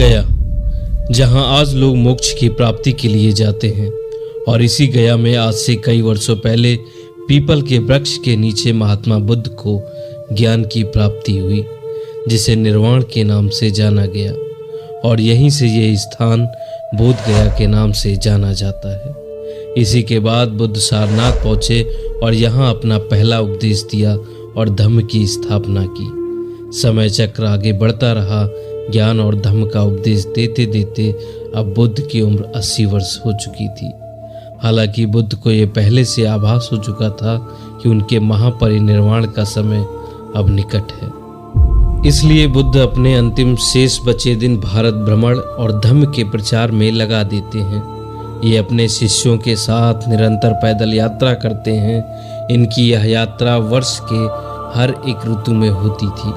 गया, जहां आज लोग मोक्ष की प्राप्ति के लिए जाते हैं। और इसी गया में आज से कई वर्षों पहले पीपल के वृक्ष के नीचे महात्मा बुद्ध को ज्ञान की प्राप्ति हुई, जिसे निर्वाण के नाम से जाना गया। और यहीं से ये स्थान बोध गया के नाम से जाना जाता है। इसी के बाद बुद्ध सारनाथ पहुँचे और यहाँ अपना पहला उपदेश दिया और धम्म की स्थापना की। समय चक्र आगे बढ़ता रहा। ज्ञान और धम्म का उपदेश देते देते अब बुद्ध की उम्र 80 वर्ष हो चुकी थी। हालांकि बुद्ध को ये पहले से आभास हो चुका था कि उनके महापरिनिर्वाण का समय अब निकट है। इसलिए बुद्ध अपने अंतिम शेष बचे दिन भारत भ्रमण और धम्म के प्रचार में लगा देते हैं। ये अपने शिष्यों के साथ निरंतर पैदल यात्रा करते हैं। इनकी यह यात्रा वर्ष के हर एक ऋतु में होती थी,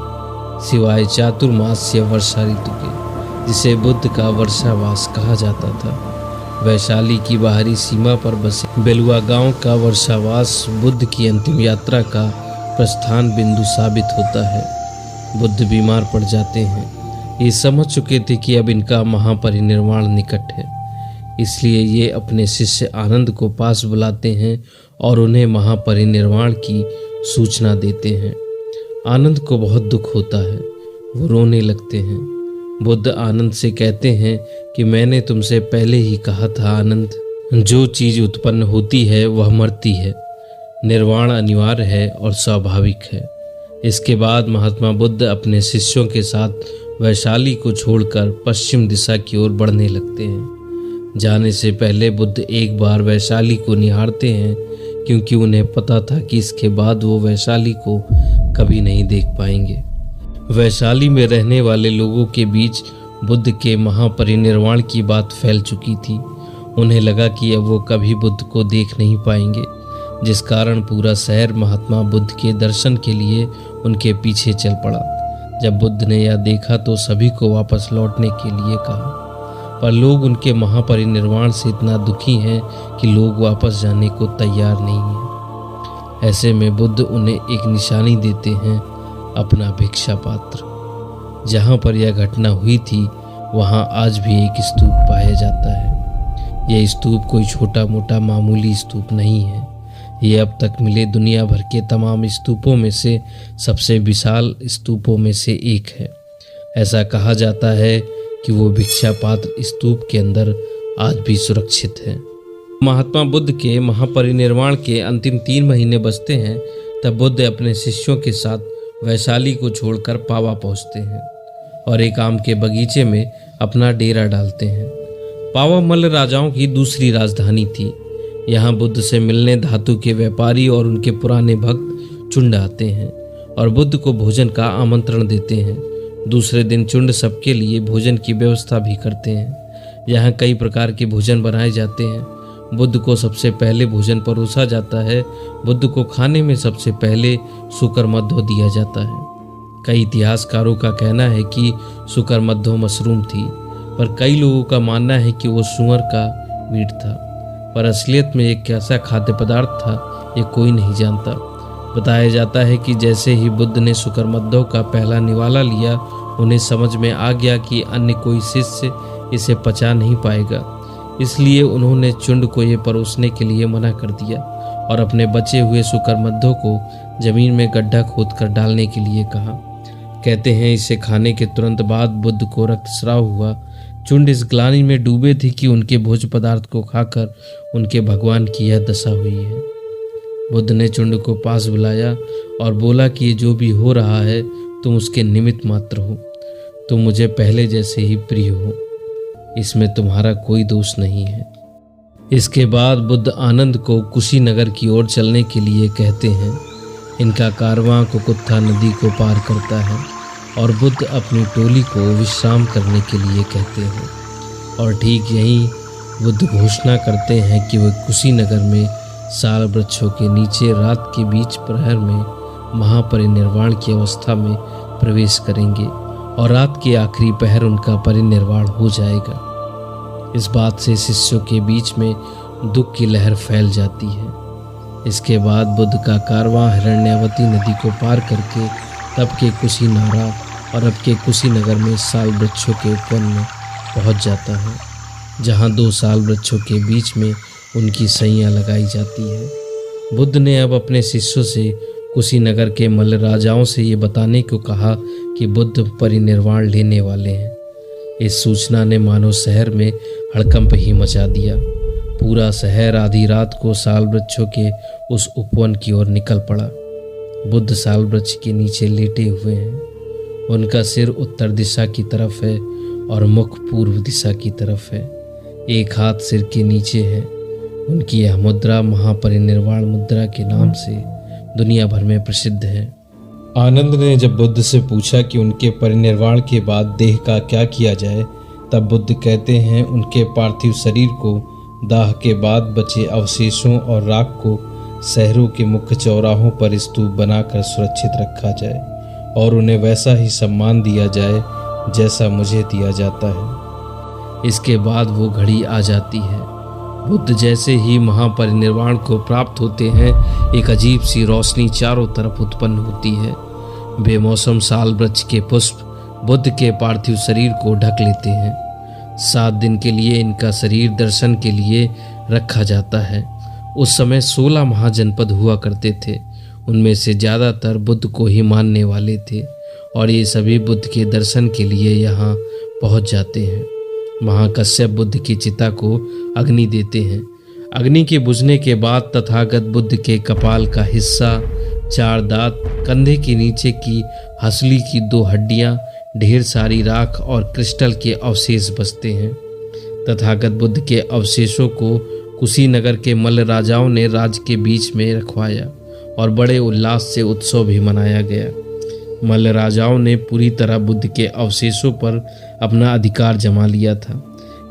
सिवाय चातुर्मास्य वर्षा ऋतु के, जिसे बुद्ध का वर्षावास कहा जाता था। वैशाली की बाहरी सीमा पर बसे बेलुआ गांव का वर्षावास बुद्ध की अंतिम यात्रा का प्रस्थान बिंदु साबित होता है। बुद्ध बीमार पड़ जाते हैं। ये समझ चुके थे कि अब इनका महापरिनिर्वाण निकट है। इसलिए ये अपने शिष्य आनंद को पास बुलाते हैं और उन्हें महापरिनिर्वाण की सूचना देते हैं। आनंद को बहुत दुख होता है, वो रोने लगते हैं। बुद्ध आनंद से कहते हैं कि मैंने तुमसे पहले ही कहा था आनंद, जो चीज़ उत्पन्न होती है वह मरती है। निर्वाण अनिवार्य है और स्वाभाविक है। इसके बाद महात्मा बुद्ध अपने शिष्यों के साथ वैशाली को छोड़कर पश्चिम दिशा की ओर बढ़ने लगते हैं। जाने से पहले बुद्ध एक बार वैशाली को निहारते हैं, क्योंकि उन्हें पता था कि इसके बाद वो वैशाली को कभी नहीं देख पाएंगे। वैशाली में रहने वाले लोगों के बीच बुद्ध के महापरिनिर्वाण की बात फैल चुकी थी। उन्हें लगा कि अब वो कभी बुद्ध को देख नहीं पाएंगे, जिस कारण पूरा शहर महात्मा बुद्ध के दर्शन के लिए उनके पीछे चल पड़ा। जब बुद्ध ने यह देखा तो सभी को वापस लौटने के लिए कहा, पर लोग उनके महापरिनिर्वाण से इतना दुखी हैं कि लोग वापस जाने को तैयार नहीं हैं। ऐसे में बुद्ध उन्हें एक निशानी देते हैं, अपना भिक्षा पात्र। जहाँ पर यह घटना हुई थी वहाँ आज भी एक स्तूप पाया जाता है। यह स्तूप कोई छोटा मोटा मामूली स्तूप नहीं है। ये अब तक मिले दुनिया भर के तमाम स्तूपों में से सबसे विशाल स्तूपों में से एक है। ऐसा कहा जाता है कि वो भिक्षा पात्र स्तूप के अंदर आज भी सुरक्षित है। महात्मा बुद्ध के महापरिनिर्वाण के अंतिम 3 महीने बचते हैं, तब बुद्ध अपने शिष्यों के साथ वैशाली को छोड़कर पावा पहुंचते हैं और एक आम के बगीचे में अपना डेरा डालते हैं। पावा मल्ल राजाओं की दूसरी राजधानी थी। यहाँ बुद्ध से मिलने धातु के व्यापारी और उनके पुराने भक्त चुंड आते हैं और बुद्ध को भोजन का आमंत्रण देते हैं। दूसरे दिन चुंड सबके लिए भोजन की व्यवस्था भी करते हैं। यहाँ कई प्रकार के भोजन बनाए जाते हैं। बुद्ध को सबसे पहले भोजन परोसा जाता है। बुद्ध को खाने में सबसे पहले सुकरमध्यो दिया जाता है। कई इतिहासकारों का कहना है कि सुकरमध्यो मशरूम थी, पर कई लोगों का मानना है कि वो सुअर का मीट था। पर असलियत में एक कैसा खाद्य पदार्थ था ये कोई नहीं जानता। बताया जाता है कि जैसे ही बुद्ध ने सुकरमध्यो का पहला निवाला लिया, उन्हें समझ में आ गया कि अन्य कोई शिष्य इसे पचा नहीं पाएगा। इसलिए उन्होंने चुंड को ये परोसने के लिए मना कर दिया और अपने बचे हुए सुकरमध्यो को जमीन में गड्ढा खोदकर डालने के लिए कहा। कहते हैं इसे खाने के तुरंत बाद बुद्ध को रक्तस्राव हुआ। चुंड इस ग्लानि में डूबे थे कि उनके भोज पदार्थ को खाकर उनके भगवान की यह दशा हुई है। बुद्ध ने चुंड को पास बुलाया और बोला कि ये जो भी हो रहा है तुम उसके निमित्त मात्र हो। तुम मुझे पहले जैसे ही प्रिय हो, इसमें तुम्हारा कोई दोष नहीं है। इसके बाद बुद्ध आनंद को कुशीनगर की ओर चलने के लिए कहते हैं। इनका कारवां कुकुत्था नदी को पार करता है और बुद्ध अपनी टोली को विश्राम करने के लिए कहते हैं। और ठीक यहीं बुद्ध घोषणा करते हैं कि वे कुशीनगर में साल वृक्षों के नीचे रात के बीच प्रहर में महापरिनिर्वाण की अवस्था में प्रवेश करेंगे और रात के आखिरी पहर उनका परिनिर्वाण हो जाएगा। इस बात से शिष्यों के बीच में दुख की लहर फैल जाती है। इसके बाद बुद्ध का कारवां हिरण्यावती नदी को पार करके तब के कुशीनारा और अब के कुशीनगर में साल वृक्षों के उपवन में पहुंच जाता है, जहां 2 साल वृक्षों के बीच में उनकी सैयां लगाई जाती है। बुद्ध ने अब अपने शिष्यों से कुशीनगर के मल्ल राजाओं से ये बताने को कहा कि बुद्ध परिनिर्वाण लेने वाले हैं। इस सूचना ने मानो शहर में हड़कंप ही मचा दिया। पूरा शहर आधी रात को साल वृक्षों के उस उपवन की ओर निकल पड़ा। बुद्ध साल वृक्ष के नीचे लेटे हुए हैं। उनका सिर उत्तर दिशा की तरफ है और मुख पूर्व दिशा की तरफ है। एक हाथ सिर के नीचे है। उनकी यह मुद्रा महापरिनिर्वाण मुद्रा के नाम से दुनिया भर में प्रसिद्ध है। आनंद ने जब बुद्ध से पूछा कि उनके परिनिर्वाण के बाद देह का क्या किया जाए, तब बुद्ध कहते हैं उनके पार्थिव शरीर को दाह के बाद बचे अवशेषों और राख को शहरों के मुख्य चौराहों पर स्तूप बनाकर सुरक्षित रखा जाए और उन्हें वैसा ही सम्मान दिया जाए जैसा मुझे दिया जाता है। इसके बाद वो घड़ी आ जाती है। बुद्ध जैसे ही महापरिनिर्वाण को प्राप्त होते हैं, एक अजीब सी रोशनी चारों तरफ उत्पन्न होती है। बेमौसम साल वृक्ष के पुष्प बुद्ध के पार्थिव शरीर को ढक लेते हैं। 7 दिन के लिए इनका शरीर दर्शन के लिए रखा जाता है। उस समय 16 महाजनपद हुआ करते थे। उनमें से ज़्यादातर बुद्ध को ही मानने वाले थे और ये सभी बुद्ध के दर्शन के लिए यहाँ पहुँच जाते हैं। महाकश्यप बुद्ध की चिता को अग्नि देते हैं। अग्नि के बुझने के बाद तथागत बुद्ध के कपाल का हिस्सा, 4 दांत, कंधे के नीचे की हंसली की 2 हड्डियां, ढेर सारी राख और क्रिस्टल के अवशेष बचते हैं। तथागत बुद्ध के अवशेषों को कुशीनगर के मल्ल राजाओं ने राज्य के बीच में रखवाया और बड़े उल्लास से उत्सव भी मनाया गया। मल्ल राजाओं ने पूरी तरह बुद्ध के अवशेषों पर अपना अधिकार जमा लिया था,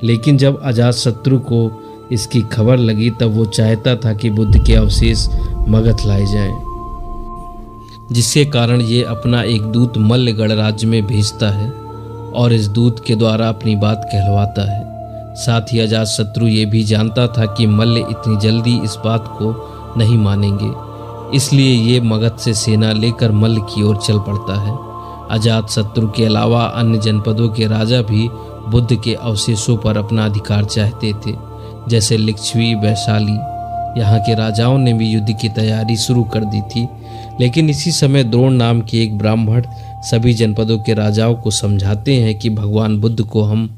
लेकिन जब अजातशत्रु को इसकी खबर लगी तब वो चाहता था कि बुद्ध के अवशेष मगध लाए जाएं, जिसके कारण ये अपना एक दूत मल्लगढ़ राज्य में भेजता है और इस दूत के द्वारा अपनी बात कहलवाता है। साथ ही अजातशत्रु ये भी जानता था कि मल्ल इतनी जल्दी इस बात को नहीं मानेंगे, इसलिए ये मगध से सेना लेकर मल्ल की ओर चल पड़ता है। अजातशत्रु के अलावा अन्य जनपदों के राजा भी बुद्ध के अवशेषों पर अपना अधिकार चाहते थे, जैसे लिच्छवी, वैशाली। यहाँ के राजाओं ने भी युद्ध की तैयारी शुरू कर दी थी, लेकिन इसी समय द्रोण नाम के एक ब्राह्मण सभी जनपदों के राजाओं को समझाते हैं कि भगवान बुद्ध को हम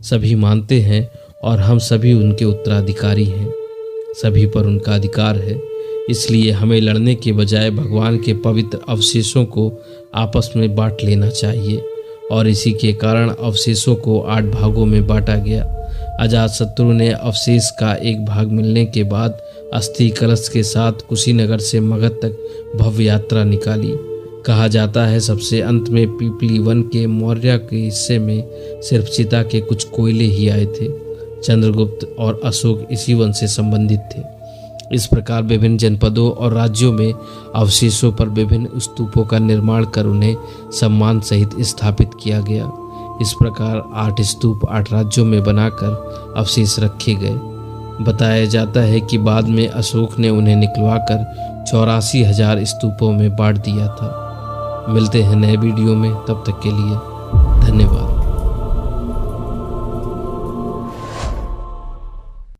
सभी मानते हैं और हम सभी उनके उत्तराधिकारी हैं। सभी पर उनका अधिकार है, इसलिए हमें लड़ने के बजाय भगवान के पवित्र अवशेषों को आपस में बांट लेना चाहिए। और इसी के कारण अवशेषों को 8 भागों में बांटा गया। अजातशत्रु ने अवशेष का एक भाग मिलने के बाद अस्थि कलश के साथ कुशीनगर से मगध तक भव्य यात्रा निकाली। कहा जाता है सबसे अंत में पीपली वन के मौर्य के हिस्से में सिर्फ चिता के कुछ कोयले ही आए थे। चंद्रगुप्त और अशोक इसी वन से संबंधित थे। इस प्रकार विभिन्न जनपदों और राज्यों में अवशेषों पर विभिन्न स्तूपों का निर्माण कर उन्हें सम्मान सहित स्थापित किया गया। इस प्रकार 8 स्तूप 8 राज्यों में बनाकर अवशेष रखे गए। बताया जाता है कि बाद में अशोक ने उन्हें निकलवाकर 84,000 स्तूपों में बांट दिया था। मिलते हैं नए वीडियो में, तब तक के लिए धन्यवाद।